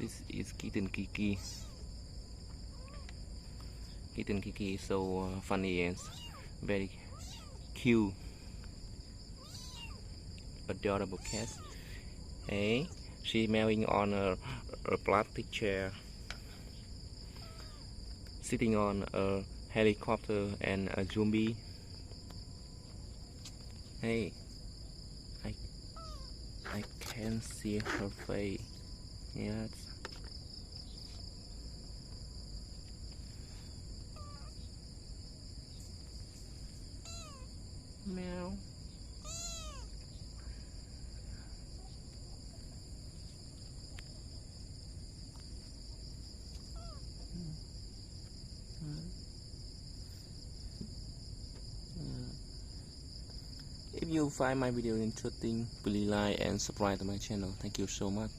This is Kitten KiKii. Kitten KiKii is so funny and very cute, adorable cat. Hey, she's meowing on a plastic chair, sitting on a helicopter and a zombie. Hey, I I can't see her face. Yes. Meow. If you find my video interesting, please like and subscribe to my channel. Thank you so much.